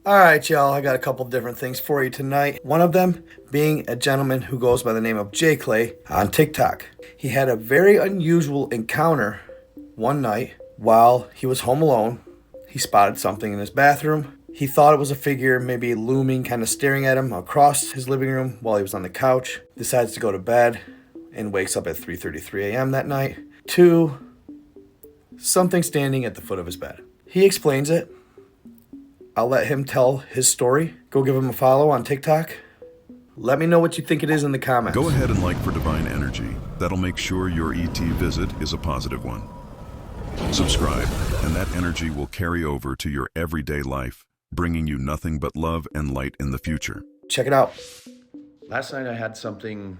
All right, y'all, I got a couple different things for you tonight. One of them being a gentleman who goes by the name of J Clay on TikTok. He had a very unusual encounter one night while he was home alone. He spotted something in his bathroom. He thought it was a figure, maybe looming, kind of staring at him across his living room while he was on the couch. Decides to go to bed and wakes up at 3:33 a.m. that night to something standing at the foot of his bed. He explains it. I'll let him tell his story. Go give him a follow on TikTok. Let me know what you think it is in the comments. Go ahead and like for Divine Energy. That'll make sure your ET visit is a positive one. Subscribe, and that energy will carry over to your everyday life, bringing you nothing but love and light in the future. Check it out. Last night I had something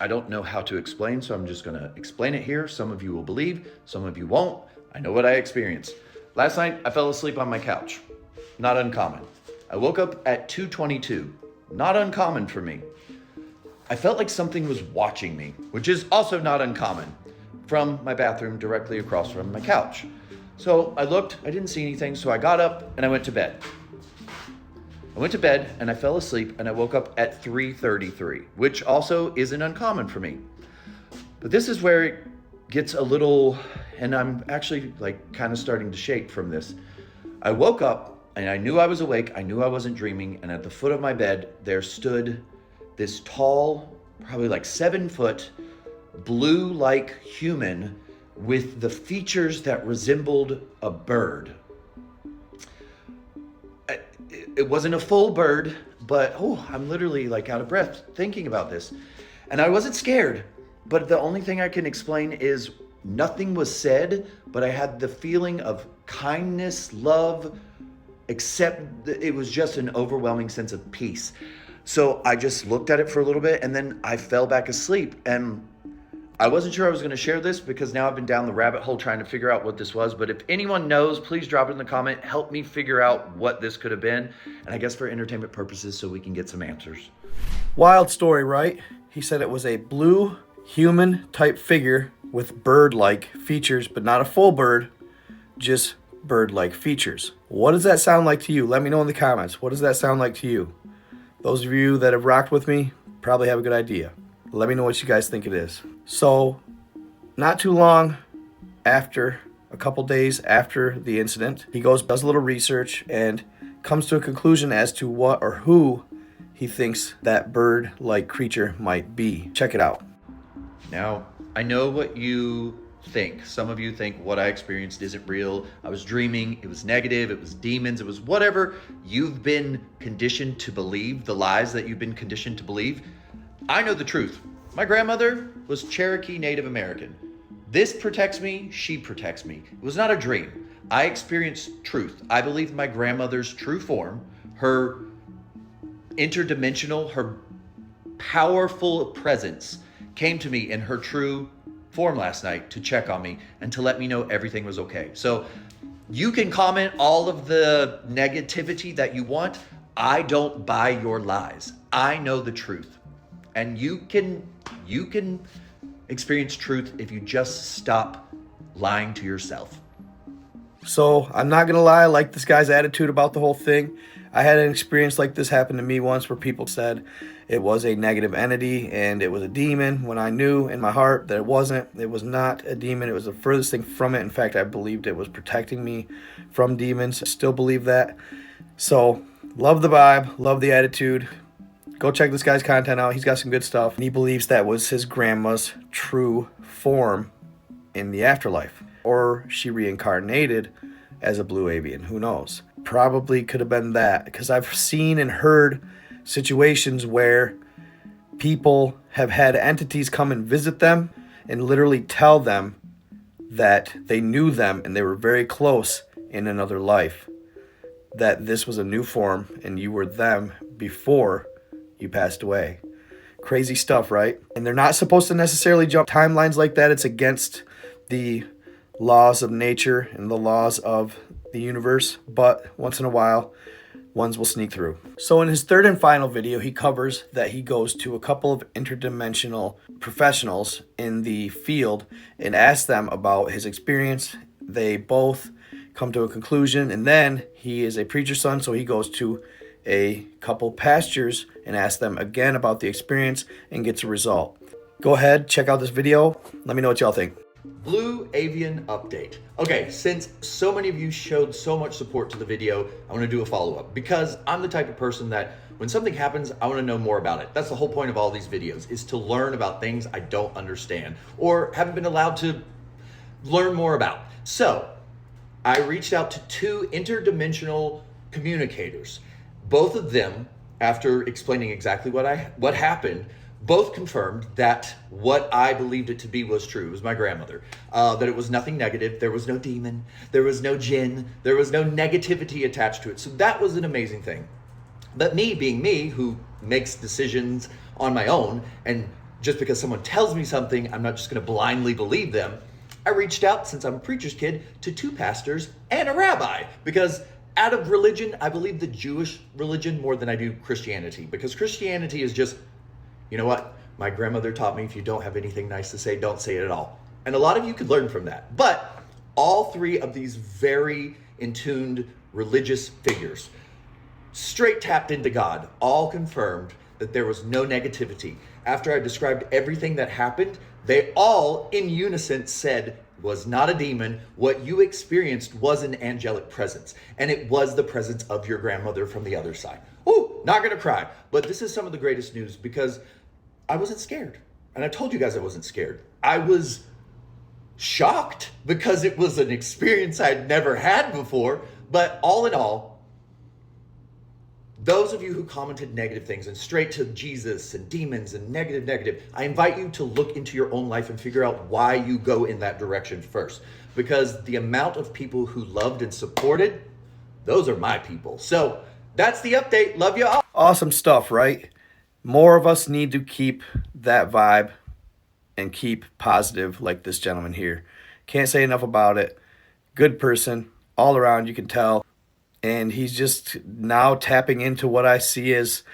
I don't know how to explain, so I'm just gonna explain it here. Some of you will believe, some of you won't. I know what I experienced. Last night I fell asleep on my couch. Not uncommon. I woke up at 2:22. Not uncommon for me. I felt like something was watching me, which is also not uncommon, from my bathroom directly across from my couch. So I looked, I didn't see anything, so I got up and I went to bed. I went to bed and I fell asleep and I woke up at 3:33, which also isn't uncommon for me. But this is where it gets a little, and I'm actually like kind of starting to shake from this. I woke up and I knew I was awake, I knew I wasn't dreaming, and at the foot of my bed, there stood this tall, probably like 7-foot, blue-like human with the features that resembled a bird. It wasn't a full bird, but I'm literally like out of breath thinking about this. And I wasn't scared, but the only thing I can explain is nothing was said, but I had the feeling of kindness, love, except it was just an overwhelming sense of peace. So I just looked at it for a little bit and then I fell back asleep. And I wasn't sure I was going to share this because now I've been down the rabbit hole trying to figure out what this was. But if anyone knows, please drop it in the comment. Help me figure out what this could have been. And I guess for entertainment purposes so we can get some answers. Wild story, right? He said it was a blue human type figure with bird-like features, but not a full bird, just bird-like features. What does that sound like to you? Let me know in the comments. What does that sound like to you? Those of you that have rocked with me probably have a good idea. Let me know what you guys think it is. So, not too long after, a couple days after the incident, he does a little research and comes to a conclusion as to what or who he thinks that bird-like creature might be. Check it out. Now, I know what you think. Some of you think what I experienced isn't real. I was dreaming. It was negative. It was demons. It was whatever you've been conditioned to believe, the lies that you've been conditioned to believe. I know the truth. My grandmother was Cherokee Native American. This protects me. She protects me. It was not a dream. I experienced truth. I believe my grandmother's true form, her interdimensional, her powerful presence came to me in her true form last night to check on me and to let me know everything was okay. So you can comment all of the negativity that you want. I don't buy your lies. I know the truth. And you can experience truth if you just stop lying to yourself. So I'm not gonna lie, I like this guy's attitude about the whole thing. I had an experience like this happen to me once where people said it was a negative entity and it was a demon when I knew in my heart that it wasn't. It was not a demon. It was the furthest thing from it. In fact, I believed it was protecting me from demons. I still believe that. So love the vibe, love the attitude. Go check this guy's content out. He's got some good stuff. And he believes that was his grandma's true form in the afterlife. Or she reincarnated as a blue avian. Who knows? Probably could have been that. Because I've seen and heard situations where people have had entities come and visit them and literally tell them that they knew them and they were very close in another life. That this was a new form and you were them before you passed away. Crazy stuff, right? And they're not supposed to necessarily jump timelines like that. It's against the laws of nature and the laws of the universe, but once in a while ones will sneak through. So in his third and final video, he covers that he goes to a couple of interdimensional professionals in the field and asks them about his experience. They both come to a conclusion, and then he is a preacher's son, so he goes to a couple pastors and asks them again about the experience and gets a result. Go ahead, check out this video. Let me know what y'all think. Blue Avian update. Okay, since so many of you showed so much support to the video, I want to do a follow-up because I'm the type of person that when something happens, I want to know more about it. That's the whole point of all these videos, is to learn about things I don't understand or haven't been allowed to learn more about. So I reached out to two interdimensional communicators. Both of them, after explaining exactly what happened, both confirmed that what I believed it to be was true. It was my grandmother. That it was nothing negative. There was no demon. There was no jinn. There was no negativity attached to it. So that was an amazing thing. But me being me, who makes decisions on my own, and just because someone tells me something, I'm not just going to blindly believe them. I reached out, since I'm a preacher's kid, to two pastors and a rabbi, because out of religion, I believe the Jewish religion more than I do Christianity, because Christianity is just, you know what? My grandmother taught me, if you don't have anything nice to say, don't say it at all. And a lot of you could learn from that. But all three of these very in-tuned religious figures, straight tapped into God, all confirmed that there was no negativity. After I described everything that happened, they all in unison said was not a demon. What you experienced was an angelic presence, and it was the presence of your grandmother from the other side. Ooh, not gonna cry, but this is some of the greatest news because I wasn't scared. And I told you guys I wasn't scared. I was shocked because it was an experience I'd never had before. But all in all, those of you who commented negative things and straight to Jesus and demons and negative, I invite you to look into your own life and figure out why you go in that direction first. Because the amount of people who loved and supported, those are my people. So that's the update. Love you all. Awesome stuff, right? More of us need to keep that vibe and keep positive like this gentleman here. Can't say enough about it. Good person all around, you can tell. And he's just now tapping into what I see as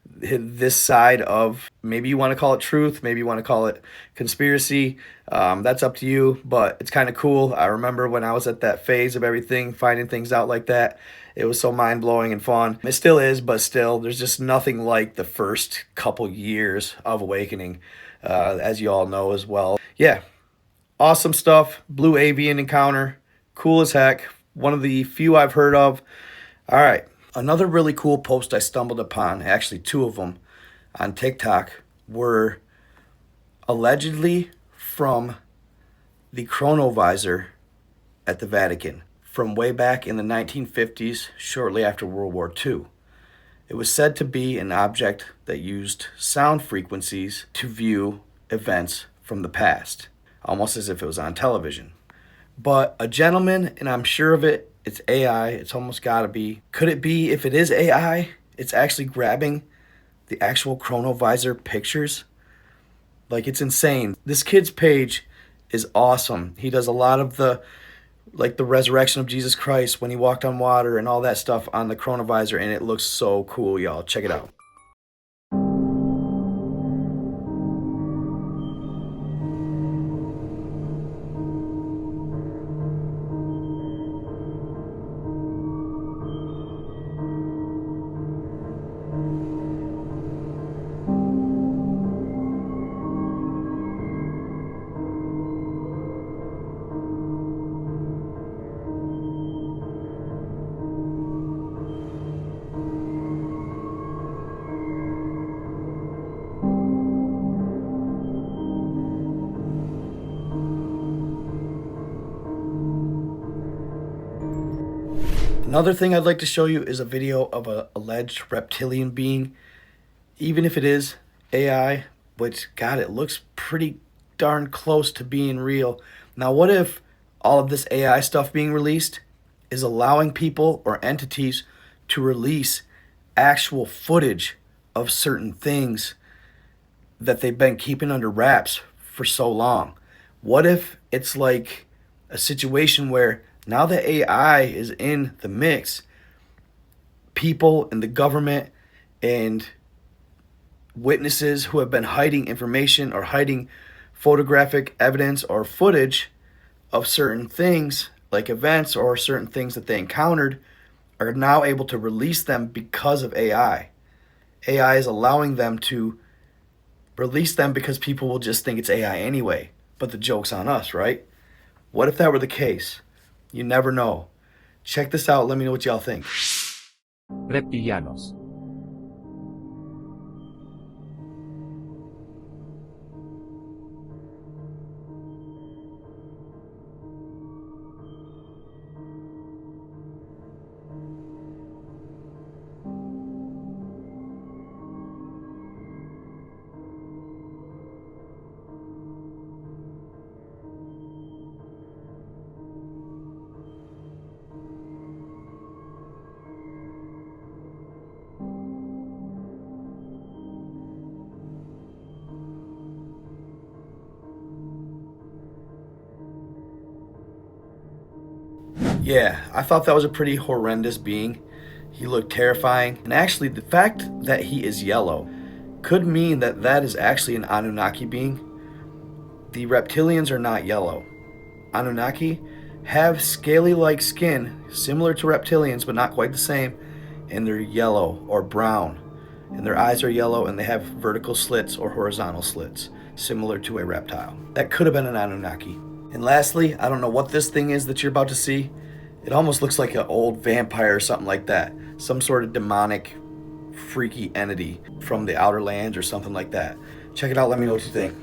this side of, maybe you want to call it truth, maybe you want to call it conspiracy. That's up to you, but it's kind of cool. I remember when I was at that phase of everything, finding things out like that. It was so mind-blowing and fun. It still is, but still, there's just nothing like the first couple years of awakening, as you all know as well. Yeah, awesome stuff. Blue Avian encounter. Cool as heck. One of the few I've heard of. All right, another really cool post I stumbled upon, actually two of them, on TikTok, were allegedly from the chronovisor at the Vatican from way back in the 1950s, shortly after World War II. It was said to be an object that used sound frequencies to view events from the past, almost as if it was on television. But a gentleman, and I'm sure of it, it's AI, it's almost got to be. Could it be, if it is AI, it's actually grabbing the actual chronovisor pictures? Like, it's insane. This kid's page is awesome. He does a lot of the resurrection of Jesus Christ when he walked on water and all that stuff on the chronovisor, and it looks so cool, y'all. Check it out. Another thing I'd like to show you is a video of an alleged reptilian being. Even if it is AI, which, God, it looks pretty darn close to being real. Now, what if all of this AI stuff being released is allowing people or entities to release actual footage of certain things that they've been keeping under wraps for so long? What if it's like a situation where now that AI is in the mix, people and the government and witnesses who have been hiding information or hiding photographic evidence or footage of certain things like events or certain things that they encountered are now able to release them because of AI. AI is allowing them to release them because people will just think it's AI anyway. But the joke's on us, right? What if that were the case? You never know. Check this out. Let me know what y'all think. Reptilianos. Yeah, I thought that was a pretty horrendous being. He looked terrifying. And actually, the fact that he is yellow could mean that that is actually an Anunnaki being. The reptilians are not yellow. Anunnaki have scaly-like skin, similar to reptilians, but not quite the same, and they're yellow or brown. And their eyes are yellow, and they have vertical slits or horizontal slits, similar to a reptile. That could have been an Anunnaki. And lastly, I don't know what this thing is that you're about to see. It almost looks like an old vampire or something like that. Some sort of demonic, freaky entity from the outer lands or something like that. Check it out. Let me know what you think.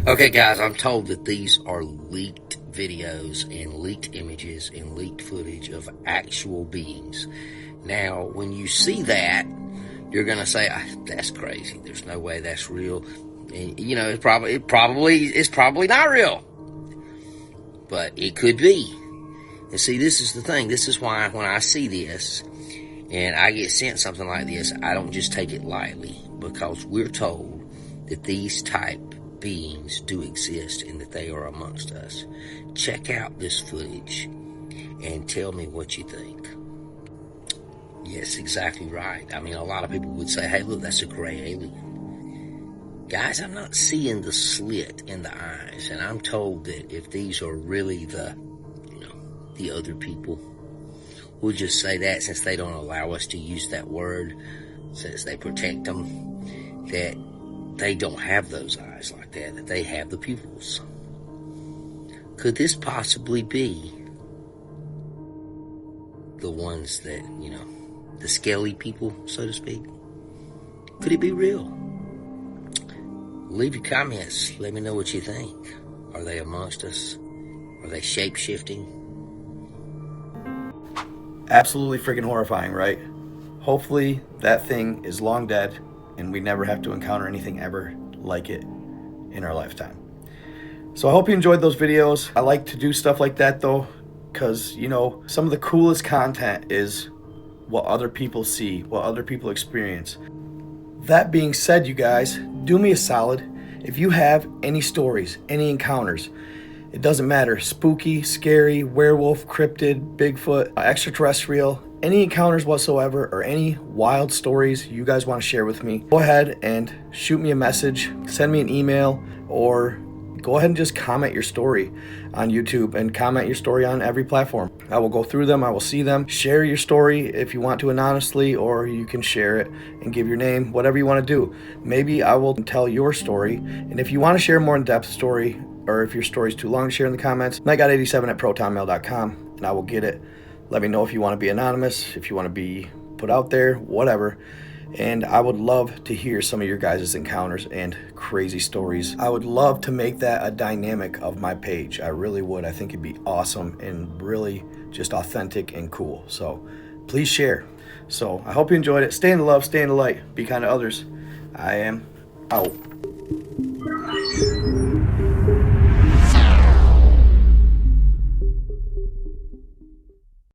Okay, guys, I'm told that these are leaked videos and leaked images and leaked footage of actual beings. Now, when you see that, you're going to say, that's crazy. There's no way that's real. And, you know, it's probably not real. But it could be. And see, this is the thing. This is why when I see this and I get sent something like this, I don't just take it lightly, because we're told that these type beings do exist and that they are amongst us. Check out this footage and tell me what you think. Yes, exactly right. I mean, a lot of people would say, hey, look, that's a gray alien. Guys, I'm not seeing the slit in the eyes, and I'm told that if these are really the other people, we'll just say that since they don't allow us to use that word, since they protect them, that they don't have those eyes like that they have the pupils. Could this possibly be the ones that, the scaly people, so to speak? Could it be real? Leave your comments. Let me know what you think. Are they amongst us? Are they shape-shifting? Absolutely freaking horrifying, right? Hopefully that thing is long dead and we never have to encounter anything ever like it in our lifetime. So I hope you enjoyed those videos. I like to do stuff like that though, because some of the coolest content is what other people see, what other people experience. That being said, you guys, do me a solid. If you have any stories, any encounters, it doesn't matter, spooky, scary, werewolf, cryptid, Bigfoot, extraterrestrial, any encounters whatsoever, or any wild stories you guys want to share with me, go ahead and shoot me a message, send me an email, or go ahead and just comment your story on YouTube and comment your story on every platform. I will go through them, I will see them. Share your story if you want to anonymously, or you can share it and give your name, whatever you want to do. Maybe I will tell your story, and if you want to share a more in-depth story, or if your story's too long to share in the comments, nightgod87@protonmail.com, and I will get it. Let me know if you want to be anonymous, if you want to be put out there, whatever. And I would love to hear some of your guys' encounters and crazy stories. I would love to make that a dynamic of my page. I really would. I think it'd be awesome and really just authentic and cool. So please share. So I hope you enjoyed it. Stay in the love, stay in the light, be kind to others. I am out.